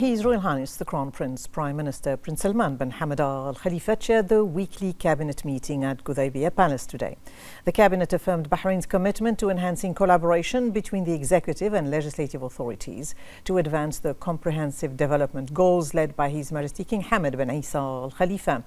His Royal Highness the Crown Prince, Prime Minister Prince Salman bin Hamad Al Khalifa chaired the weekly cabinet meeting at Gudaibiya Palace today. The cabinet affirmed Bahrain's commitment to enhancing collaboration between the executive and legislative authorities to advance the comprehensive development goals led by His Majesty King Hamad bin Isa Al Khalifa.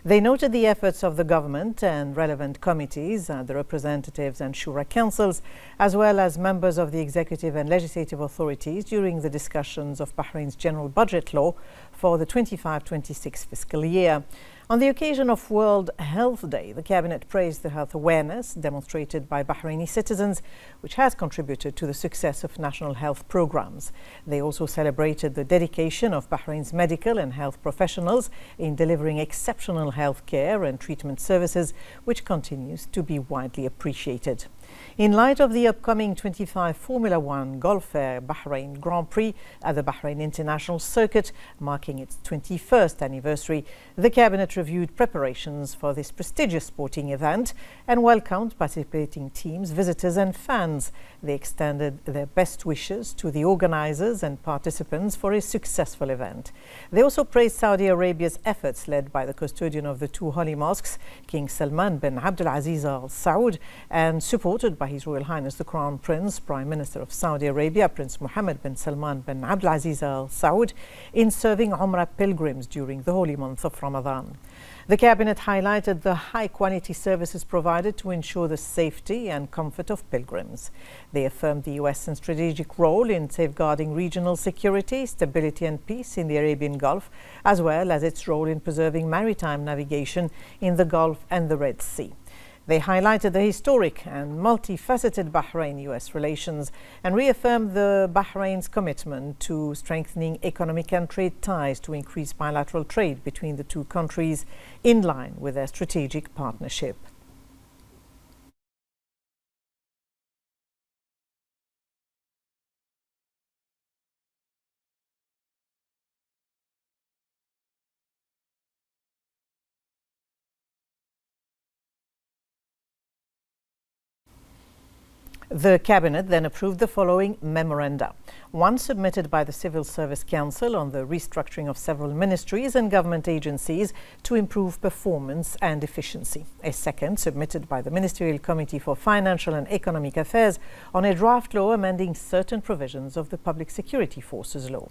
They noted the efforts of the government and relevant committees, the representatives and shura councils, as well as members of the executive and legislative authorities during the discussions of Bahrain's general budget law for the 25-26 fiscal year. On the occasion of World Health Day, the cabinet praised the health awareness demonstrated by Bahraini citizens, which has contributed to the success of national health programs. They also celebrated the dedication of Bahrain's medical and health professionals in delivering exceptional health care and treatment services, which continues to be widely appreciated. In light of the upcoming 25 Formula One Gulf Air Bahrain Grand Prix at the Bahrain International Circuit, marking its 21st anniversary, the cabinet reviewed preparations for this prestigious sporting event and welcomed participating teams, visitors and fans. They extended their best wishes to the organizers and participants for a successful event. They also praised Saudi Arabia's efforts led by the custodian of the two holy mosques, King Salman bin Abdulaziz Al Saud, and supported by His Royal Highness the Crown Prince, Prime Minister of Saudi Arabia, Prince Mohammed bin Salman bin Abdulaziz Al Saud, in serving Umrah pilgrims during the holy month of Ramadan. The cabinet highlighted the high-quality services provided to ensure the safety and comfort of pilgrims. They affirmed the US's strategic role in safeguarding regional security, stability and peace in the Arabian Gulf, as well as its role in preserving maritime navigation in the Gulf and the Red Sea. They highlighted the historic and multifaceted Bahrain-US relations and reaffirmed the Bahrain's commitment to strengthening economic and trade ties to increase bilateral trade between the two countries in line with their strategic partnership. The cabinet then approved the following memoranda. One submitted by the Civil Service Council on the restructuring of several ministries and government agencies to improve performance and efficiency. A second submitted by the Ministerial Committee for Financial and Economic Affairs on a draft law amending certain provisions of the Public Security Forces Law.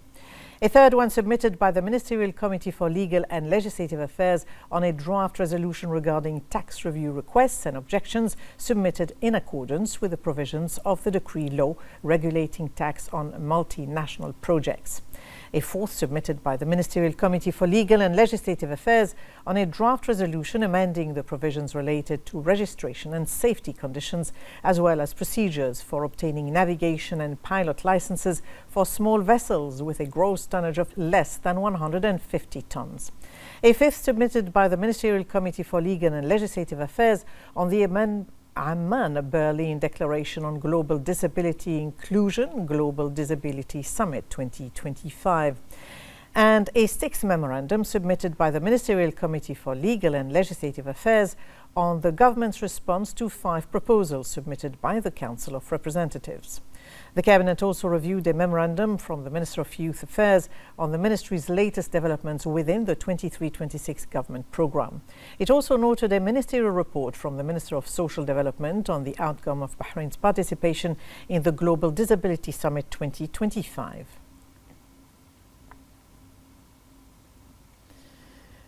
A third one submitted by the Ministerial Committee for Legal and Legislative Affairs on a draft resolution regarding tax review requests and objections submitted in accordance with the provisions of the decree law regulating tax on multinational projects. A fourth submitted by the Ministerial Committee for Legal and Legislative Affairs on a draft resolution amending the provisions related to registration and safety conditions, as well as procedures for obtaining navigation and pilot licenses for small vessels with a gross tonnage of less than 150 tons. A fifth submitted by the Ministerial Committee for Legal and Legislative Affairs on the Amman-Berlin Declaration on Global Disability Inclusion, Global Disability Summit 2025. And a sixth memorandum submitted by the Ministerial Committee for Legal and Legislative Affairs on the government's response to 5 proposals submitted by the Council of Representatives. The cabinet also reviewed a memorandum from the Minister of Youth Affairs on the ministry's latest developments within the 23-26 government program. It also noted a ministerial report from the Minister of Social Development on the outcome of Bahrain's participation in the Global Disability Summit 2025.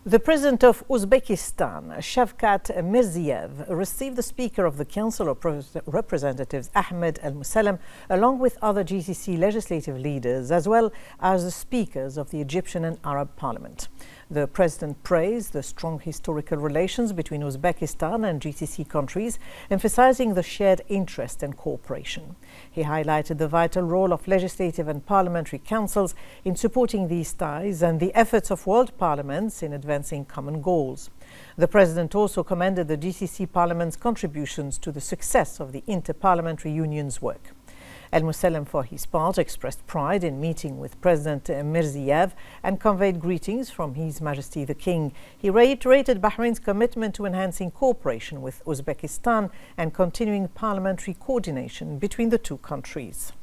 The President of Uzbekistan, Shavkat Mirziyoyev, received the Speaker of the Council of Representatives, Ahmed Al-Musallam, along with other GCC legislative leaders, as well as the speakers of the Egyptian and Arab Parliament. The President praised the strong historical relations between Uzbekistan and GCC countries, emphasizing the shared interest and cooperation. He highlighted the vital role of legislative and parliamentary councils in supporting these ties and the efforts of world parliaments in advancing common goals. The President also commended the GCC Parliament's contributions to the success of the Inter-Parliamentary Union's work. Al-Musallam, for his part, expressed pride in meeting with President Mirziyoyev and conveyed greetings from His Majesty the King. He reiterated Bahrain's commitment to enhancing cooperation with Uzbekistan and continuing parliamentary coordination between the two countries.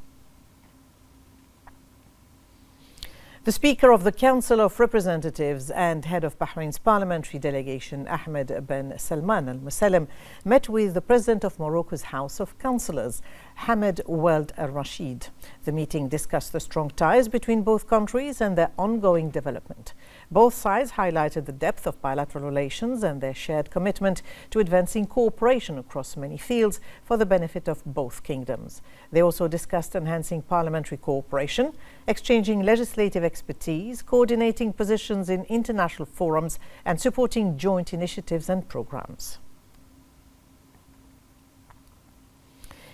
The Speaker of the Council of Representatives and head of Bahrain's parliamentary delegation, Ahmed bin Salman Al Musallam, met with the President of Morocco's House of Councillors, Hamid Weld Al Rashid. The meeting discussed the strong ties between both countries and their ongoing development. Both sides highlighted the depth of bilateral relations and their shared commitment to advancing cooperation across many fields for the benefit of both kingdoms. They also discussed enhancing parliamentary cooperation, exchanging legislative expertise, coordinating positions in international forums, and supporting joint initiatives and programs.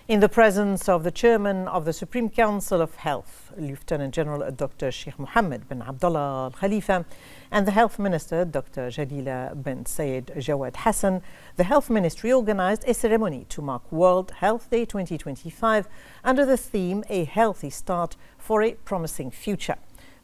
In the presence of the chairman of the Supreme Council of Health, Lieutenant General Dr. Sheikh Mohammed bin Abdullah Al Khalifa, and the Health Minister, Dr. Jalila bin Sayed Jawad Hassan, the Health Ministry organized a ceremony to mark World Health Day 2025 under the theme A Healthy Start for a Promising Future.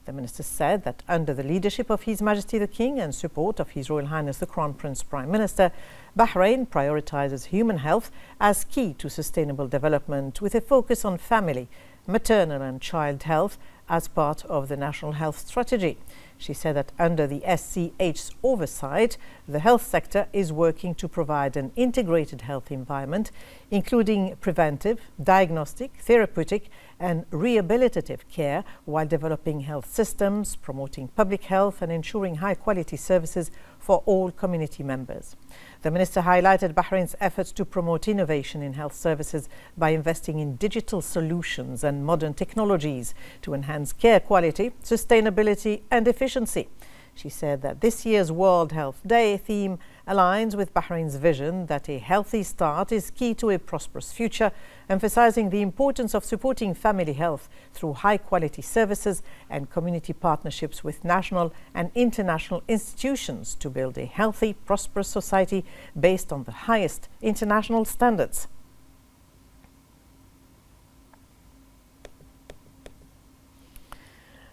The minister said that under the leadership of His Majesty the King and support of His Royal Highness the Crown Prince Prime Minister, Bahrain prioritizes human health as key to sustainable development with a focus on family, maternal and child health as part of the National Health Strategy. She said that under the SCH's oversight, the health sector is working to provide an integrated health environment, including preventive, diagnostic, therapeutic and rehabilitative care, while developing health systems, promoting public health and ensuring high-quality services for all community members. The minister highlighted Bahrain's efforts to promote innovation in health services by investing in digital solutions and modern technologies to enhance care quality, sustainability and efficiency. She said that this year's World Health Day theme aligns with Bahrain's vision that a healthy start is key to a prosperous future, emphasizing the importance of supporting family health through high-quality services and community partnerships with national and international institutions to build a healthy, prosperous society based on the highest international standards.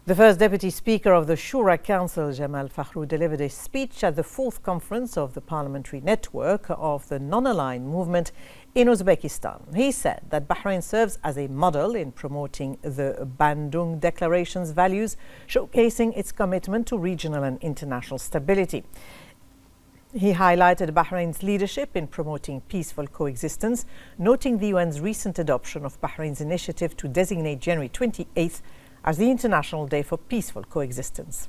The first Deputy Speaker of the Shura Council, Jamal Fakhru, delivered a speech at the fourth conference of the Parliamentary Network of the Non-Aligned Movement in Uzbekistan. He said that Bahrain serves as a model in promoting the Bandung Declaration's values, showcasing its commitment to regional and international stability. He highlighted Bahrain's leadership in promoting peaceful coexistence, noting the UN's recent adoption of Bahrain's initiative to designate January 28th as the International Day for Peaceful Coexistence.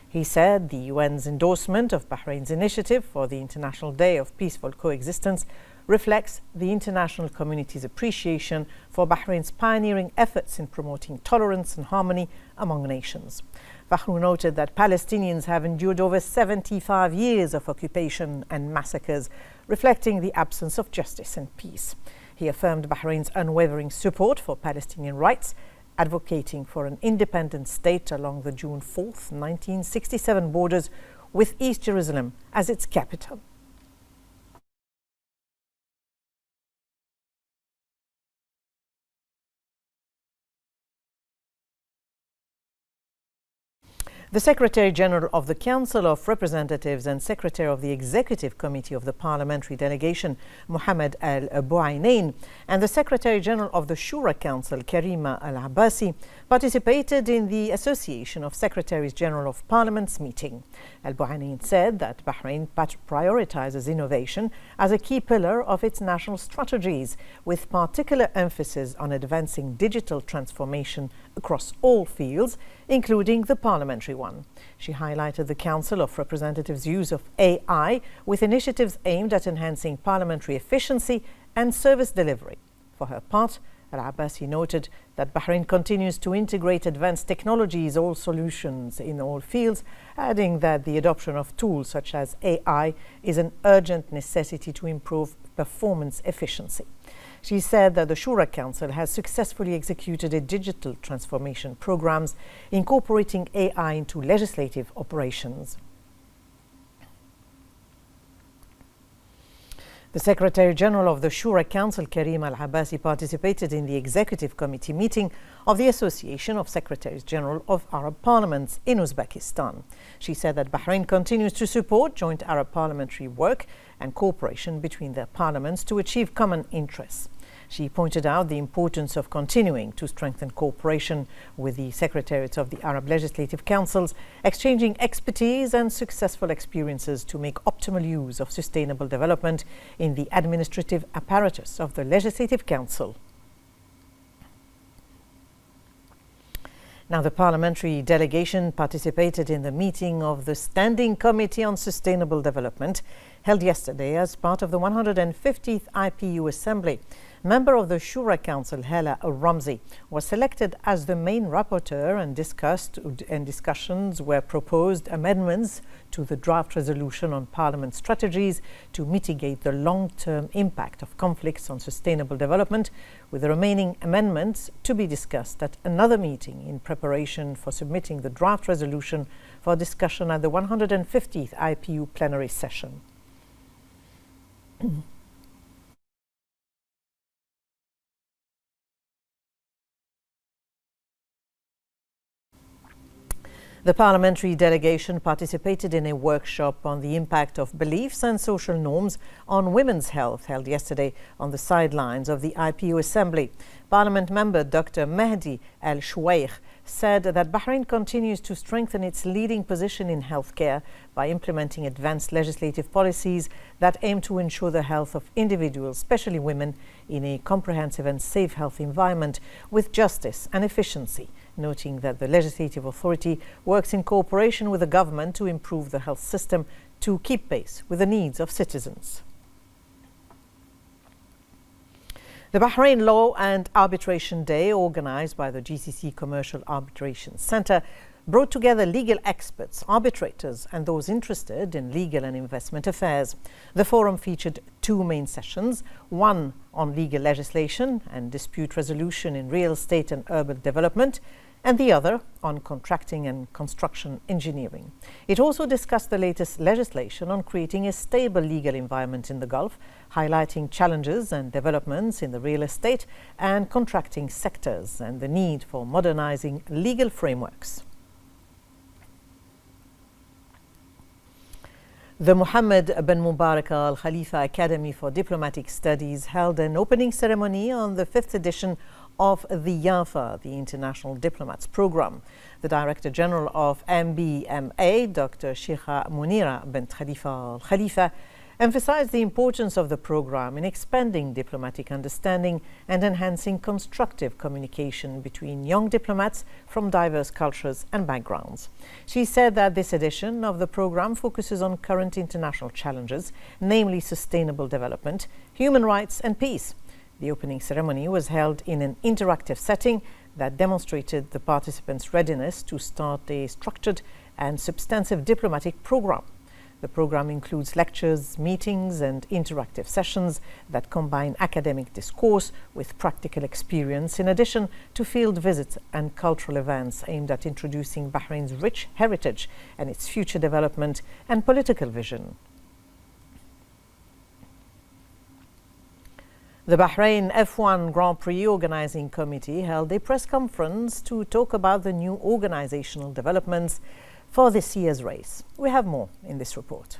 He said the UN's endorsement of Bahrain's initiative for the International Day of Peaceful Coexistence reflects the international community's appreciation for Bahrain's pioneering efforts in promoting tolerance and harmony among nations. Fakhru noted that Palestinians have endured over 75 years of occupation and massacres, reflecting the absence of justice and peace. He affirmed Bahrain's unwavering support for Palestinian rights, advocating for an independent state along the June 4th, 1967 borders with East Jerusalem as its capital. The Secretary-General of the Council of Representatives and Secretary of the Executive Committee of the Parliamentary Delegation, Mohammed Al-Buainain, and the Secretary-General of the Shura Council, Karima Al-Abbasi, participated in the Association of Secretaries-General of Parliaments meeting. Al-Buainain said that Bahrain prioritizes innovation as a key pillar of its national strategies, with particular emphasis on advancing digital transformation across all fields, including the parliamentary one. She highlighted the Council of Representatives' use of AI with initiatives aimed at enhancing parliamentary efficiency and service delivery. For her part, Al-Abbasi noted that Bahrain continues to integrate advanced technologies, all solutions in all fields, adding that the adoption of tools such as AI is an urgent necessity to improve performance efficiency. She said that the Shura Council has successfully executed a digital transformation programs incorporating AI into legislative operations. The Secretary-General of the Shura Council, Karim Al-Abbasi, participated in the Executive Committee meeting of the Association of Secretaries-General of Arab Parliaments in Uzbekistan. She said that Bahrain continues to support joint Arab parliamentary work and cooperation between their parliaments to achieve common interests. She pointed out the importance of continuing to strengthen cooperation with the Secretariats of the Arab Legislative Councils, exchanging expertise and successful experiences to make optimal use of sustainable development in the administrative apparatus of the Legislative Council. Now, the parliamentary delegation participated in the meeting of the Standing Committee on Sustainable Development held yesterday as part of the 150th IPU Assembly. Member of the Shura Council, Hala Ramzi, was selected as the main rapporteur and discussions were proposed amendments to the draft resolution on Parliament strategies to mitigate the long-term impact of conflicts on sustainable development, with the remaining amendments to be discussed at another meeting in preparation for submitting the draft resolution for discussion at the 150th IPU plenary session. The parliamentary delegation participated in a workshop on the impact of beliefs and social norms on women's health held yesterday on the sidelines of the IPU Assembly. Parliament member Dr. Mehdi Al-Shweikh said that Bahrain continues to strengthen its leading position in healthcare by implementing advanced legislative policies that aim to ensure the health of individuals, especially women, in a comprehensive and safe health environment with justice and efficiency, noting that the legislative authority works in cooperation with the government to improve the health system to keep pace with the needs of citizens. The Bahrain Law and Arbitration Day, organized by the GCC Commercial Arbitration Center, brought together legal experts, arbitrators, and those interested in legal and investment affairs. The forum featured two main sessions, one on legal legislation and dispute resolution in real estate and urban development, and the other on contracting and construction engineering. It also discussed the latest legislation on creating a stable legal environment in the Gulf, highlighting challenges and developments in the real estate and contracting sectors and the need for modernizing legal frameworks. The Mohammed bin Mubarak Al Khalifa Academy for Diplomatic Studies held an opening ceremony on the 5th edition of the YAFA, the International Diplomats Program. The Director General of MBMA, Dr. Sheikha Munira bint Khalifa Al Khalifa, emphasized the importance of the program in expanding diplomatic understanding and enhancing constructive communication between young diplomats from diverse cultures and backgrounds. She said that this edition of the program focuses on current international challenges, namely sustainable development, human rights and peace. The opening ceremony was held in an interactive setting that demonstrated the participants' readiness to start a structured and substantive diplomatic program. The program includes lectures, meetings, and interactive sessions that combine academic discourse with practical experience, in addition to field visits and cultural events aimed at introducing Bahrain's rich heritage and its future development and political vision. The Bahrain F1 Grand Prix Organizing Committee held a press conference to talk about the new organizational developments for this year's race. We have more in this report.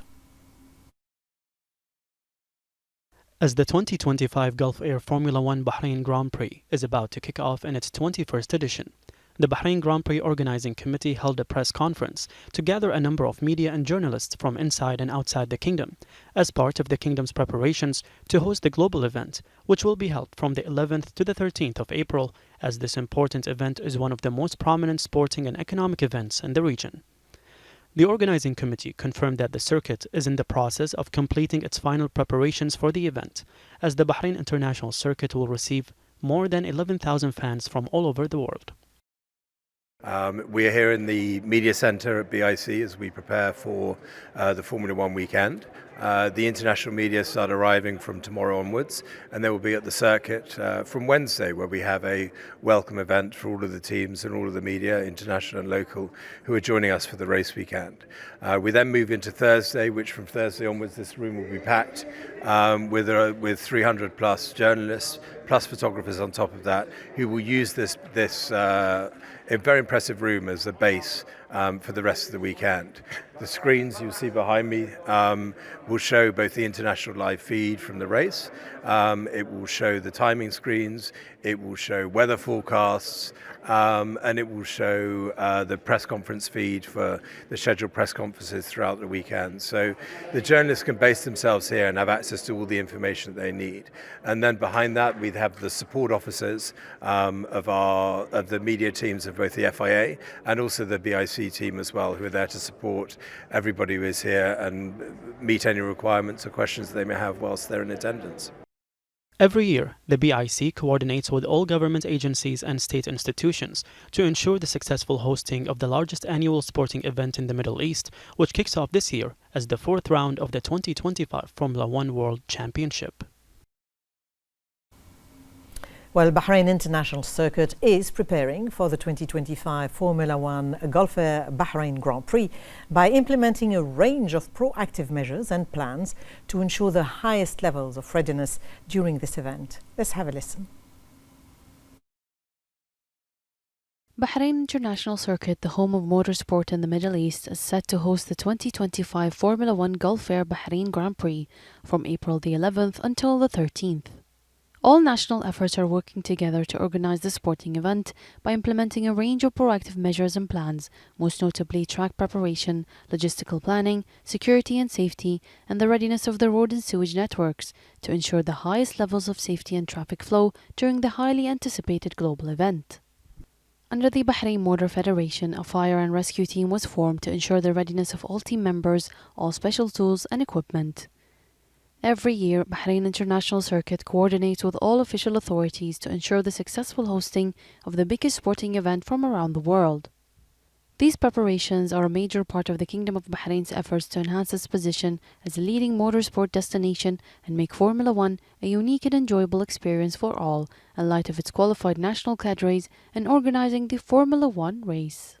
As the 2025 Gulf Air Formula One Bahrain Grand Prix is about to kick off in its 21st edition, the Bahrain Grand Prix Organizing Committee held a press conference to gather a number of media and journalists from inside and outside the kingdom as part of the kingdom's preparations to host the global event, which will be held from the 11th to the 13th of April, as this important event is one of the most prominent sporting and economic events in the region. The organizing committee confirmed that the circuit is in the process of completing its final preparations for the event, as the Bahrain International Circuit will receive more than 11,000 fans from all over the world. We are here in the media centre at BIC as we prepare for the Formula One weekend. The international media start arriving from tomorrow onwards, and they will be at the circuit from Wednesday, where we have a welcome event for all of the teams and all of the media, international and local, who are joining us for the race weekend. We then move into Thursday, which from Thursday onwards this room will be packed with 300 plus journalists, plus photographers on top of that, who will use this a very impressive room as a base for the rest of the weekend. The screens you'll see behind me will show both the international live feed from the race, It will show the timing screens, it will show weather forecasts, and it will show the press conference feed for the scheduled press conferences throughout the weekend. So the journalists can base themselves here and have access to all the information that they need. And then behind that, we have the support officers of the media teams of both the FIA and also the BIC team as well, who are there to support everybody who is here and meet any requirements or questions that they may have whilst they're in attendance. Every year, the BIC coordinates with all government agencies and state institutions to ensure the successful hosting of the largest annual sporting event in the Middle East, which kicks off this year as the fourth round of the 2025 Formula One World Championship. Well, Bahrain International Circuit is preparing for the 2025 Formula One Gulf Air Bahrain Grand Prix by implementing a range of proactive measures and plans to ensure the highest levels of readiness during this event. Let's have a listen. Bahrain International Circuit, the home of motorsport in the Middle East, is set to host the 2025 Formula One Gulf Air Bahrain Grand Prix from April the 11th until the 13th. All national efforts are working together to organize the sporting event by implementing a range of proactive measures and plans, most notably track preparation, logistical planning, security and safety, and the readiness of the road and sewage networks to ensure the highest levels of safety and traffic flow during the highly anticipated global event. Under the Bahrain Motor Federation, a fire and rescue team was formed to ensure the readiness of all team members, all special tools and equipment. Every year, Bahrain International Circuit coordinates with all official authorities to ensure the successful hosting of the biggest sporting event from around the world. These preparations are a major part of the Kingdom of Bahrain's efforts to enhance its position as a leading motorsport destination and make Formula One a unique and enjoyable experience for all, in light of its qualified national cadres and organizing the Formula One race.